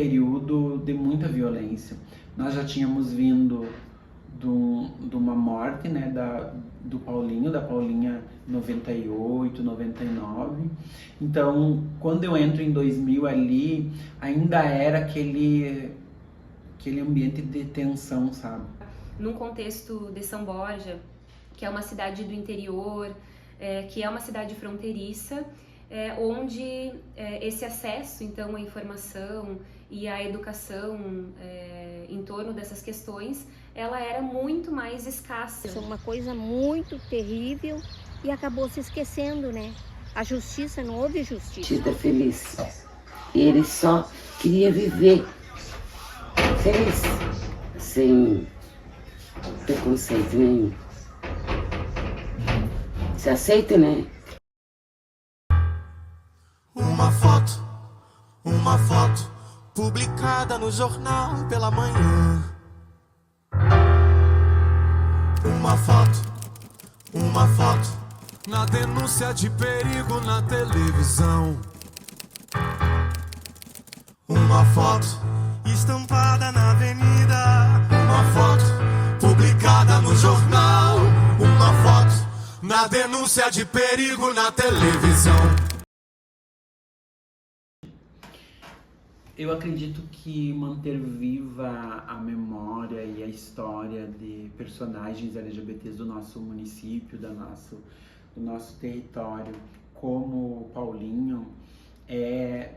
período de muita violência. Nós já tínhamos vindo de uma morte, né, da Paulinha 98, 99. Então, quando eu entro em 2000 ali, ainda era aquele ambiente de tensão, sabe? Num contexto de São Borja, que é uma cidade do interior, que é uma cidade fronteiriça, onde esse acesso, então, à informação e à educação em torno dessas questões, ela era muito mais escassa. Isso é uma coisa muito terrível e acabou se esquecendo, né? A justiça, não houve justiça. Vida feliz. E ele só queria viver feliz, sem preconceito nenhum. Se aceita, né? Uma foto publicada no jornal pela manhã. Uma foto na denúncia de perigo na televisão. Uma foto estampada na avenida. Uma foto publicada no jornal. Uma foto na denúncia de perigo na televisão. Eu acredito que manter viva a memória e a história de personagens LGBTs do nosso município, do nosso território, como o Paulinho, é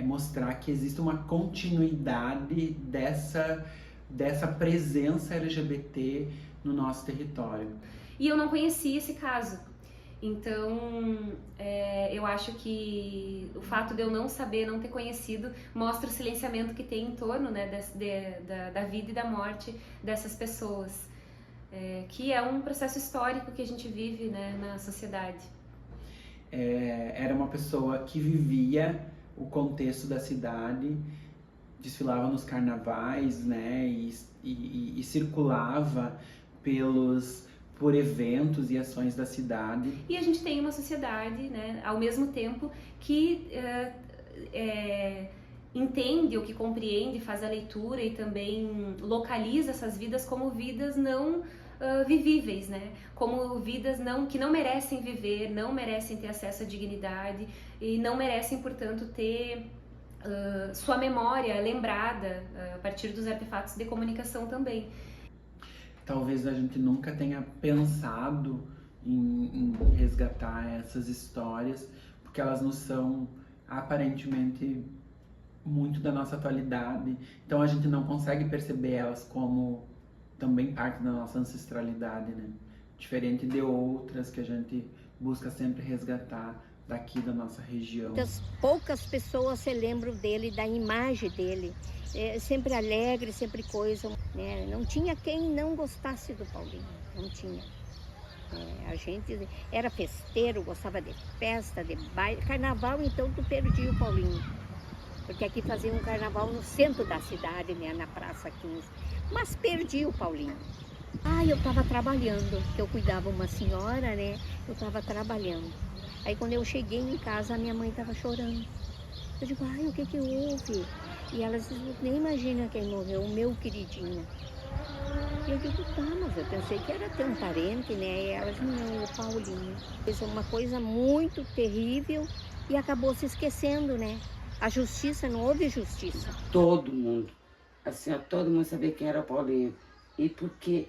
mostrar que existe uma continuidade dessa presença LGBT no nosso território. E eu não conhecia esse caso. Então, eu acho que o fato de eu não saber, não ter conhecido, mostra o silenciamento que tem em torno, né, da vida e da morte dessas pessoas, que é um processo histórico que a gente vive, né, na sociedade. Era uma pessoa que vivia o contexto da cidade, desfilava nos carnavais, né, e circulava por eventos e ações da cidade. E a gente tem uma sociedade, né, ao mesmo tempo que entende ou que compreende, faz a leitura e também localiza essas vidas como vidas não vivíveis, né, como vidas que não merecem viver, não merecem ter acesso à dignidade e não merecem, portanto, ter sua memória lembrada a partir dos artefatos de comunicação também. Talvez a gente nunca tenha pensado em resgatar essas histórias, porque elas não são aparentemente muito da nossa atualidade, então a gente não consegue perceber elas como também parte da nossa ancestralidade, né? Diferente de outras que a gente busca sempre resgatar daqui da nossa região. Poucas pessoas se lembram dele, da imagem dele. Sempre alegre, sempre coisa, né? Não tinha quem não gostasse do Paulinho, não tinha. A gente era festeiro, gostava de festa, de baile. Carnaval, então, tu perdia o Paulinho. Porque aqui fazia um carnaval no centro da cidade, né? Na Praça 15. Mas perdi o Paulinho. Eu estava trabalhando, que eu cuidava uma senhora, né? Eu estava trabalhando. Aí quando eu cheguei em casa, a minha mãe estava chorando. Eu digo, o que houve? E ela disse, nem imagina quem morreu, o meu queridinho. E eu digo, mas eu pensei que era ter um parente, né? E ela disse, não, o Paulinho. Isso é uma coisa muito terrível e acabou se esquecendo, né? A justiça, não houve justiça. Todo mundo, assim, todo mundo sabia quem era o Paulinho. E por que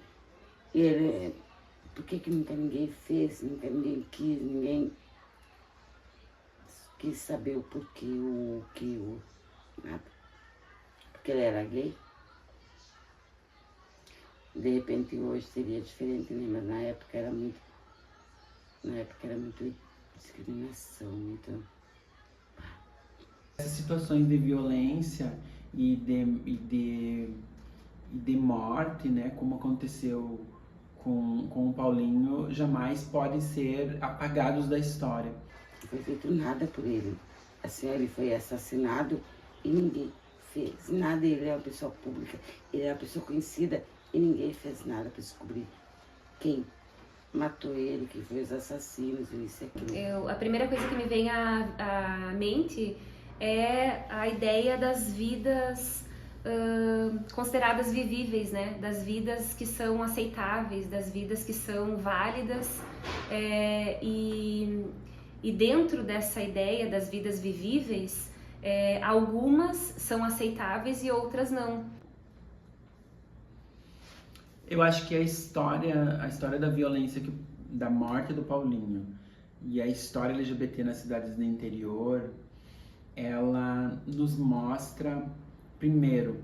que nunca ninguém fez, nunca ninguém quis saber o porquê, nada. Porque ele era gay. De repente hoje seria diferente, né? Mas na época era muito discriminação, então. Essas situações de violência e de morte, né, como aconteceu com o Paulinho, jamais podem ser apagados da história. Não foi feito nada por ele. Assim, ele foi assassinado e ninguém fez nada. Ele é uma pessoa pública, ele é uma pessoa conhecida e ninguém fez nada para descobrir quem matou ele, quem foi os assassinos, isso e aquilo. A primeira coisa que me vem à mente é a ideia das vidas consideradas vivíveis, né? Das vidas que são aceitáveis, das vidas que são válidas, e dentro dessa ideia das vidas vivíveis, algumas são aceitáveis e outras não. Eu acho que a história da violência, da morte do Paulinho e a história LGBT nas cidades do interior, ela nos mostra, primeiro,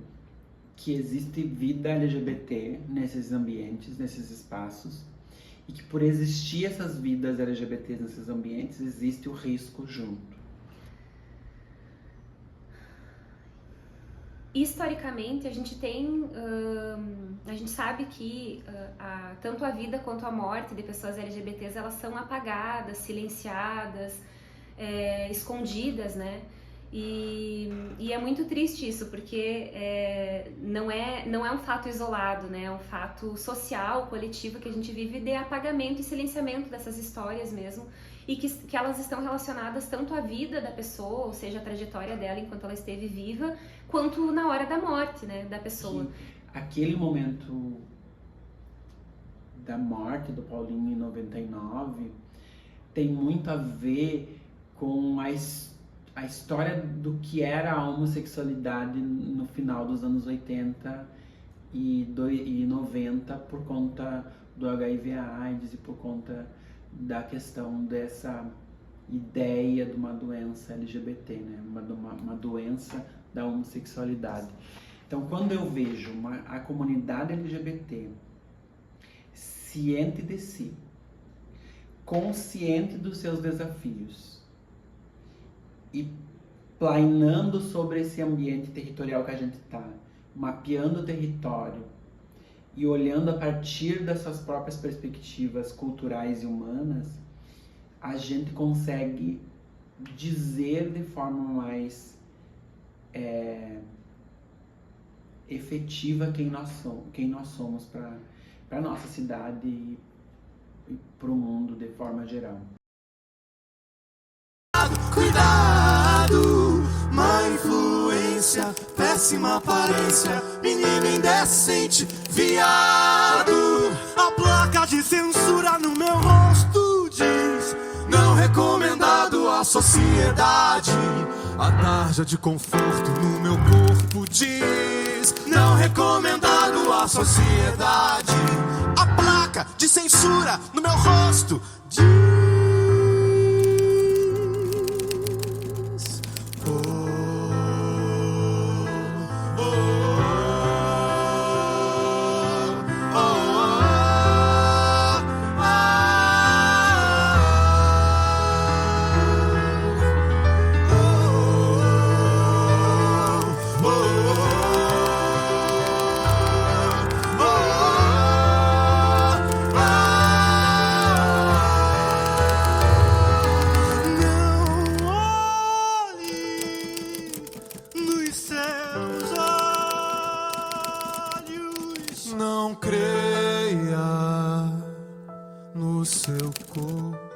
que existe vida LGBT nesses ambientes, nesses espaços, e que por existir essas vidas LGBTs nesses ambientes, existe o risco junto. Historicamente, a gente sabe que tanto a vida quanto a morte de pessoas LGBTs, elas são apagadas, silenciadas, escondidas, né? E é muito triste isso, porque não é um fato isolado, né? É um fato social, coletivo, que a gente vive de apagamento e silenciamento dessas histórias mesmo, e que elas estão relacionadas tanto à vida da pessoa, ou seja, a trajetória dela enquanto ela esteve viva, quanto na hora da morte, né, da pessoa. Aquele momento da morte do Paulinho em 99 tem muito a ver com a história do que era a homossexualidade no final dos anos 80 e 90 por conta do HIV/AIDS e por conta da questão dessa ideia de uma doença LGBT, né? Uma doença da homossexualidade. Então, quando eu vejo a comunidade LGBT ciente de si, consciente dos seus desafios e planeando sobre esse ambiente territorial que a gente está, mapeando o território e olhando a partir das suas próprias perspectivas culturais e humanas, a gente consegue dizer de forma mais efetiva quem nós somos para a nossa cidade e para o mundo de forma geral. Cuidado, má influência, péssima aparência, menino indecente, viado. A placa de censura no meu rosto diz: não recomendado à sociedade. A tarja de conforto no meu corpo diz: não recomendado à sociedade. A placa de censura no meu rosto diz: não creia no seu corpo.